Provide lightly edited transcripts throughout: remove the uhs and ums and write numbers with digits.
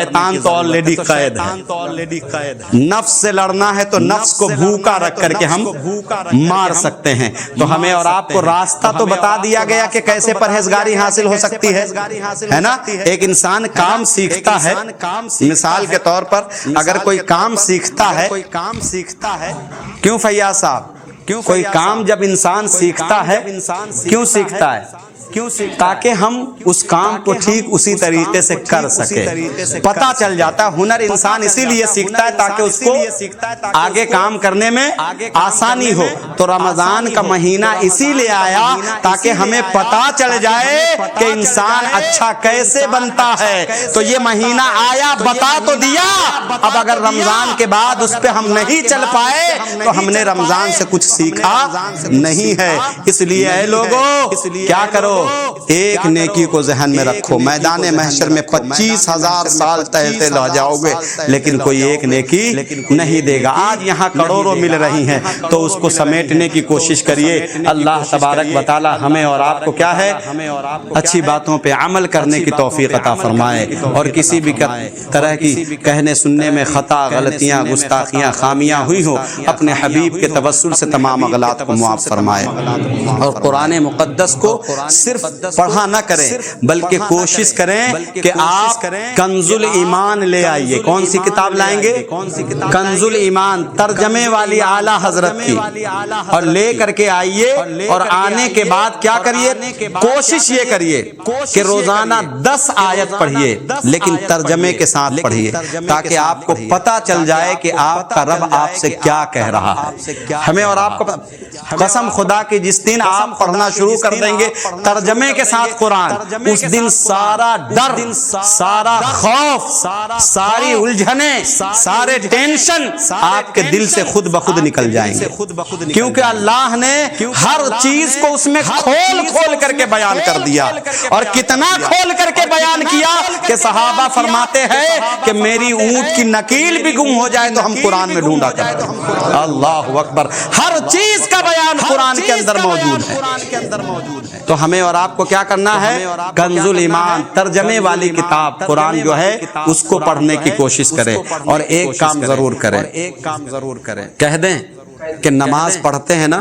شیطان تو آلریڈی قید ہے، نفس سے لڑنا ہے تو نفس کو بھوکا رکھ کر کے ہم مار سکتے ہیں۔ تو ہمیں اور آپ کو راستہ تو بتا دیا گیا کہ کیسے پرہیزگاری حاصل ہو سکتی ہے نا۔ ایک انسان کام سیکھتا ہے، مثال کے طور پر اگر کوئی کام سیکھتا ہے، کیوں فیاض صاحب، کوئی کام جب انسان سیکھتا ہے کیوں سیکھتا ہے؟ تاکہ ہم اس کام کو ٹھیک اسی طریقے سے کر سکیں۔ پتہ چل جاتا ہے، ہنر انسان اسی لیے سیکھتا ہے تاکہ اس کو آگے کام کرنے میں آسانی ہو۔ تو رمضان کا مہینہ اسی لیے آیا تاکہ ہمیں پتہ چل جائے کہ انسان اچھا کیسے بنتا ہے۔ تو یہ مہینہ آیا، بتا تو دیا، اب اگر رمضان کے بعد اس پہ ہم نہیں چل پائے تو ہم نے رمضان سے کچھ سیکھا نہیں ہے۔ اس لیے اے لوگوں کیا کرو، ایک نیکی کو ذہن میں رکھو۔ میدان محشر میں 25,000 سال تہتے رہ جاؤ گے لیکن کوئی ایک نیکی نہیں دے گا۔ آج یہاں کروڑوں مل رہی ہیں تو اس کو سمیٹنے کی کوشش کریے۔ اللہ تبارک و تعالی ہمیں اور آپ کو کیا ہے، اچھی باتوں پہ عمل کرنے کی توفیق عطا فرمائے، اور کسی بھی طرح کی کہنے سننے میں خطا، غلطیاں، گستاخیاں، خامیاں ہوئی ہوں، اپنے حبیب کے توسل سے تمام اغلاط کو معاف فرمائے۔ اور قرآن مقدس کو صرف پڑھا نہ کریں بلکہ کوشش کریں کہ آپ کنز الایمان لے آئیے۔ کون سی کتاب لائیں گے؟ کنز الایمان، ترجمے والی اعلیٰ حضرت کی، اور لے کر کے آئیے۔ اور آنے کے بعد کیا کریے، کوشش یہ کریے کہ روزانہ 10 آیت پڑھیے لیکن ترجمے کے ساتھ پڑھیے تاکہ آپ کو پتہ چل جائے کہ آپ کا رب آپ سے کیا کہہ رہا ہے۔ ہمیں اور آپ کو قسم خدا کی جس دن آپ پڑھنا شروع کر دیں گے ترجمے کے ساتھ قرآن، اس دن سارا ڈر، سارا خوف، ساری الجھنیں، سارے ٹینشن آپ کے دل سے خود بخود نکل جائیں گے، کیونکہ اللہ نے ہر چیز کو اس میں کھول کھول کر کے بیان کر دیا۔ اور کتنا کھول کر کے بیان کیا کہ صحابہ فرماتے ہیں کہ میری اونٹ کی نکیل بھی گم ہو جائے تو ہم قرآن میں ڈھونڈا کرتے ہیں۔ اللہ اکبر، ہر چیز کا بیان قرآن کے اندر موجود ہے۔ تو ہمیں اور آپ کو کیا کرنا ہے، کنز الایمان ترجمے والی کتاب قرآن جو ہے اس کو پڑھنے کی کوشش کریں۔ اور ایک کام ضرور کریں، کہہ دیں کہ نماز پڑھتے ہیں نا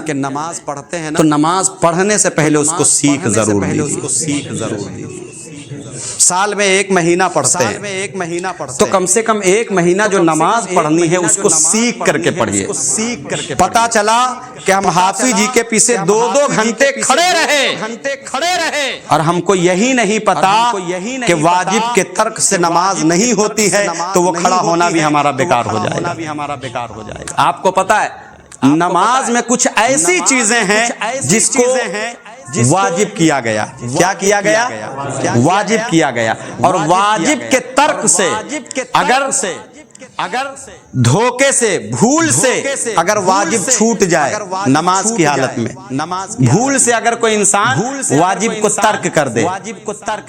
تو نماز پڑھنے سے پہلے اس کو سیکھ ضرور لیجیے۔ سال میں 1 مہینہ پڑھتے ہیں تو کم سے کم 1 مہینہ جو نماز پڑھنی ہے اس کو سیکھ کر کے پڑھیے۔ پتا چلا کہ ہم حافظ جی کے پیچھے 2-2 گھنٹے کھڑے رہے اور ہم کو یہی نہیں پتا کہ واجب کے ترک سے نماز نہیں ہوتی ہے تو وہ کھڑا ہونا بھی ہمارا بیکار ہو جائے گا۔ آپ کو پتا ہے نماز میں کچھ ایسی چیزیں ہیں جس کو واجب کیا گیا۔ کیا کیا گیا؟ واجب کیا گیا۔ اور واجب کے ترک سے اگر دھوکے سے، بھول سے اگر واجب چھوٹ جائے نماز کی حالت میں، بھول سے اگر کوئی انسان واجب کو ترک کر دے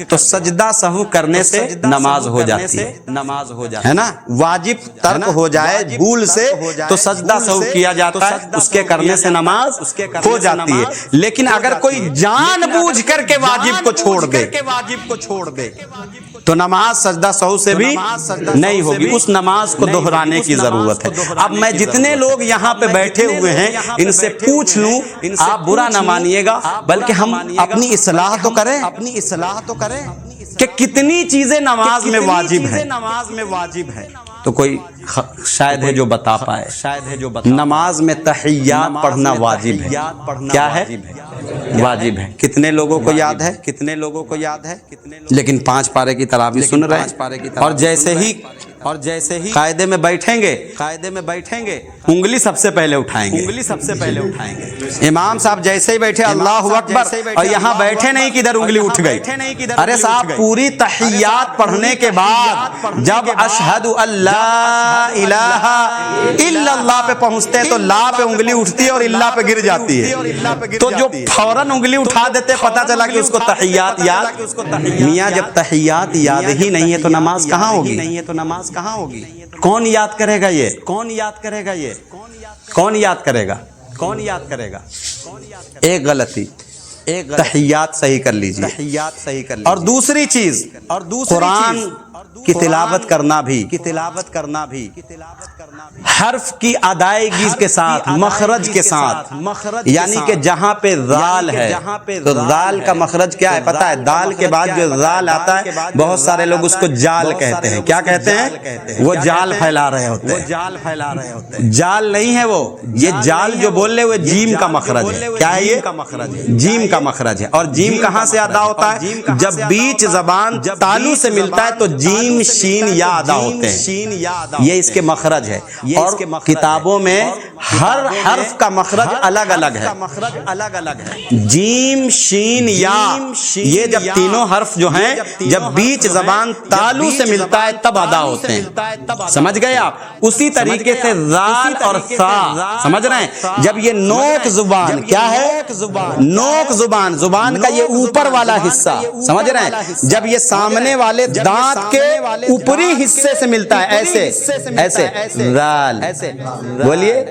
تو سجدہ سہو کرنے سے نماز ہو جاتی ہے نا۔ واجب ترک ہو جائے بھول سے تو سجدہ سہو کیا جاتا ہے، اس کے کرنے سے نماز ہو جاتی ہے۔ لیکن اگر کوئی جان بوجھ کر کے واجب کو چھوڑ دے تو نماز سجدہ سہو سے بھی نہیں ہوگی، اس نماز کو دہرانے کی ضرورت ہے۔ اب میں جتنے لوگ یہاں پہ بیٹھے ہوئے ہیں ان سے پوچھ لوں، آپ برا نہ مانیے گا بلکہ ہم اپنی اصلاح تو کریں کہ کتنی چیزیں نماز میں واجب ہے۔ تو کوئی شاید ہے جو بتا پائے، نماز میں تحیات پڑھنا واجب ہے۔ کیا ہے؟ واجب ہے۔ کتنے لوگوں کو یاد ہے؟ لیکن 5 پارے کی تراویح سن رہے ہیں اور جیسے ہی قاعدے میں بیٹھیں گے انگلی سب سے پہلے اٹھائیں گے۔ امام صاحب جیسے ہی بیٹھے اللہ اکبر اور یہاں بیٹھے نہیں کدھر انگلی اٹھ گئی۔ ارے صاحب پوری تحیات پڑھنے کے بعد جب اشہد اللہ الہ الا اللہ پہ پہنچتے ہیں تو لا پہ انگلی اٹھتی ہے اور اللہ پہ گر جاتی ہے، تو جو فوراً انگلی اٹھا دیتے پتہ چلا کہ اس کو تحیات یاد۔ میاں جب تحیات یاد ہی نہیں ہے تو نماز کہاں ہوگی؟ کون یاد کرے گا یہ؟ کون یاد کرے گا؟ ایک غلطی، تحیات صحیح کر لیجیے۔ اور دوسری چیز، قرآن کی تلاوت کرنا بھی حرف کی ادائیگی کے ساتھ، مخرج کے ساتھ، یعنی کہ جہاں پہ ذال ہے تو ذال کا مخرج کیا ہے پتہ ہے؟ دال کے بعد جو ذال آتا ہے بہت سارے لوگ اس کو جال کہتے ہیں۔ کیا کہتے ہیں؟ وہ جال پھیلا رہے ہوتے ہیں۔ جال نہیں ہے وہ، یہ جال جو بول رہے وہ جیم کا مخرج ہے۔ کیا ہے یہ؟ جیم کا مخرج ہے۔ اور جیم کہاں سے ادا ہوتا ہے؟ جب بیچ زبان تالو سے ملتا ہے تو جیم شین یا ادا ہوتے ہیں، یہ اس کے مخرج ہے۔ اور کتابوں میں ہر حرف کا مخرج الگ الگ ہے۔ جیم شین یا، یہ جب تینوں حرف جو ہیں جب بیچ زبان تالو سے ملتا ہے تب ادا ہوتے ہیں۔ سمجھ گئے آپ؟ اسی طریقے سے ذال اور ثا، سمجھ رہے ہیں؟ جب یہ نوک زبان، کیا ہے؟ نوک زبان، زبان کا یہ اوپر والا حصہ، سمجھ رہے ہیں؟ جب یہ سامنے والے دانت کے اوپری حصے سے ملتا ہے ایسے ذال، بولیے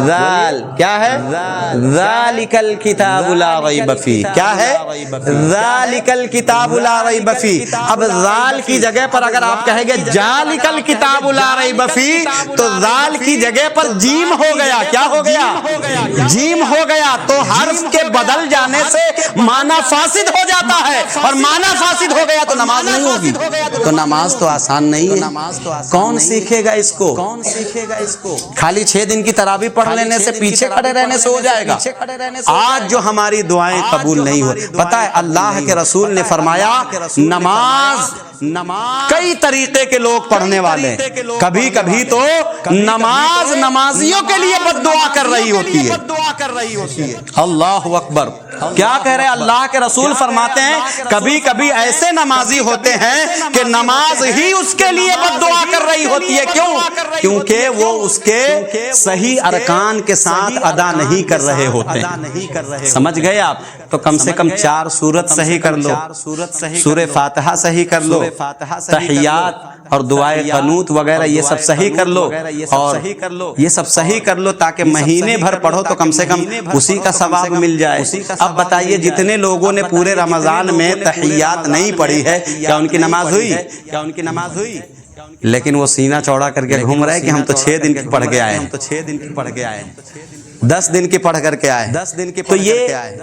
ذال، کیا ہے؟ ذالک الکتاب لا ریب فیہ، کیا ہے؟ ذالک الکتاب لا ریب فیہ۔ اب ذال کی جگہ پر اگر آپ کہیں گے ذالک الکتاب لا ریب فیہ تو ذال کی جگہ پر جیم ہو گیا۔ کیا ہو گیا؟ جیم ہو گیا۔ تو حرف کے بدل جانے سے معنی فاسد ہو جاتا ہے، اور معنی فاسد ہو گیا تو نماز نہیں ہوگی۔ تو نماز تو آسان نہیں ہے۔ کون سیکھے گا اس کو؟ خالی 6 دن کی تراویح پڑھ لینے سے، پیچھے کھڑے رہنے سے ہو جائے گا؟ آج جو ہماری دعائیں قبول نہیں ہو، پتہ ہے اللہ کے رسول نے فرمایا نماز کئی طریقے کے لوگ پڑھنے والے ہیں۔ کبھی کبھی تو نماز نمازیوں کے لیے بد دعا کر رہی ہوتی ہے۔ اللہ اکبر! کیا کہہ رہے؟ اللہ کے رسول فرماتے ہیں کبھی کبھی ایسے نمازی ہوتے ہیں کہ نماز ہی اس کے لیے بد دعا کر رہی ہوتی ہے۔ کیوں؟ کیونکہ وہ اس کے صحیح ارکان کے ساتھ ادا نہیں کر رہے ہوتے۔ سمجھ گئے آپ؟ تو کم سے کم 4 سورت صحیح کر لو، سورہ فاتحہ صحیح کر لو، تحیات اور دعائے قنوت وغیرہ یہ سب صحیح کر لو، اور یہ سب صحیح کر لو تاکہ مہینے بھر پڑھو تو کم سے کم اسی کا ثواب مل جائے۔ اب بتائیے جتنے لوگوں نے پورے رمضان میں تحیات نہیں پڑھی ہے، کیا ان کی نماز ہوئی؟ لیکن وہ سینہ چوڑا کر کے گھوم رہے کہ ہم تو 6 دن کی پڑھ کے آئے ہیں، 10 دن کی پڑھ کر کے آئے۔ تو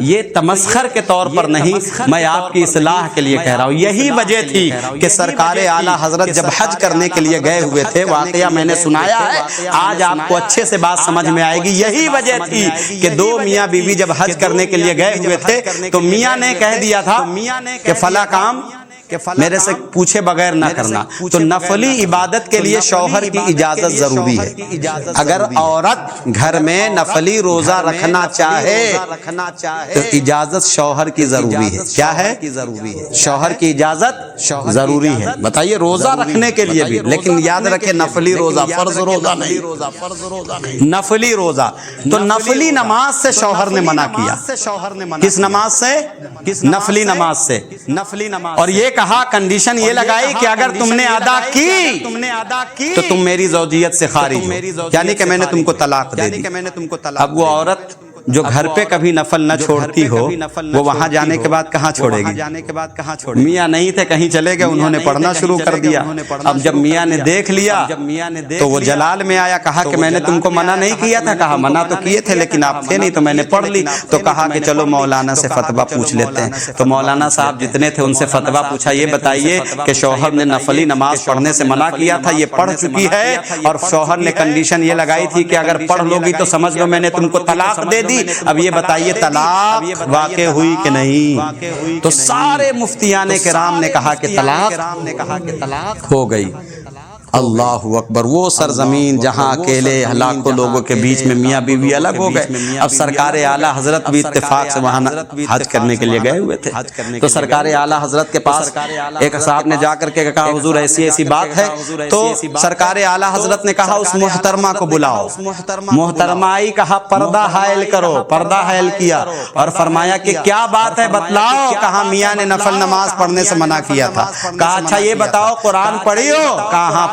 یہ تمسخر کے طور پر نہیں، میں آپ کی اصلاح کے لیے کہہ رہا ہوں۔ یہی وجہ تھی کہ سرکار اعلیٰ حضرت جب حج کرنے کے لیے گئے ہوئے تھے، واقعہ میں نے سنایا ہے، آج آپ کو اچھے سے بات سمجھ میں آئے گی۔ یہی وجہ تھی کہ 2 میاں بیوی جب حج کرنے کے لیے گئے ہوئے تھے تو میاں نے کہہ دیا تھا کہ فلاں کام میرے سے پوچھے بغیر نہ کرنا۔ تو نفلی عبادت کے لیے شوہر کی اجازت ضروری ہے۔ اگر عورت گھر میں نفلی روزہ رکھنا چاہے تو اجازت شوہر کی ضروری ہے۔ کیا ہے؟ شوہر کی اجازت ضروری ہے۔ بتائیے روزہ رکھنے کے لیے بھی، لیکن یاد رکھے نفلی روزہ، فرض روزہ نہیں، نفلی روزہ۔ تو نفلی نماز سے شوہر نے منع کیا۔ کس نماز سے؟ نفلی نماز سے۔ اور یہ کہا، کنڈیشن یہ لگائی کہ اگر تم نے ادا کی تو تم میری زوجیت سے خارج ہو، یعنی کہ میں نے تم کو طلاق دے دی۔ اب وہ عورت جو گھر پہ کبھی نفل نہ چھوڑتی ہو، وہ وہاں جانے کے بعد کہاں چھوڑے گی؟ میاں نہیں تھے، کہیں چلے گئے، انہوں نے پڑھنا شروع کر دیا۔ اب جب میاں نے دیکھ لیا تو وہ جلال میں آیا، کہا کہ میں نے تم کو منع نہیں کیا تھا۔ کہا منع تو کیے تھے لیکن آپ تھے نہیں تو میں نے پڑھ لی۔ تو کہا کہ چلو مولانا سے فتویٰ پوچھ لیتے ہیں۔ تو مولانا صاحب جتنے تھے ان سے فتویٰ پوچھا، یہ بتائیے کہ شوہر نے نفلی نماز پڑھنے سے منع کیا تھا، یہ پڑھ چکی ہے، اور شوہر نے کنڈیشن یہ لگائی تھی کہ اگر پڑھ لو گی تو سمجھ لو میں نے تم کو طلاق دے دی۔ اب یہ بتائیے طلاق واقع ہوئی کہ نہیں؟ تو سارے مفتیان کرام نے کہا کہ طلاق ہو گئی۔ اللہ اکبر! وہ سرزمین جہاں اکیلے لاکھوں لوگوں کے بیچ میں میاں بیوی الگ ہو گئے۔ اب سرکار اعلیٰ حضرت بھی اتفاق سے وہاں حج کرنے کے لیے گئے ہوئے تھے۔ تو سرکار اعلیٰ حضرت کے پاس ایک صاحب نے جا کر کے کہا حضور ایسی ایسی بات ہے۔ تو سرکار اعلیٰ حضرت نے کہا اس محترمہ کو بلاؤ۔ محترمہ آئی، کہا پردہ حائل کرو۔ پردہ حائل کیا اور فرمایا کہ کیا بات ہے بتلاؤ۔ کہا میاں نے نفل نماز پڑھنے سے منع کیا تھا۔ کہا اچھا یہ بتاؤ قرآن پڑھی ہو؟ کہا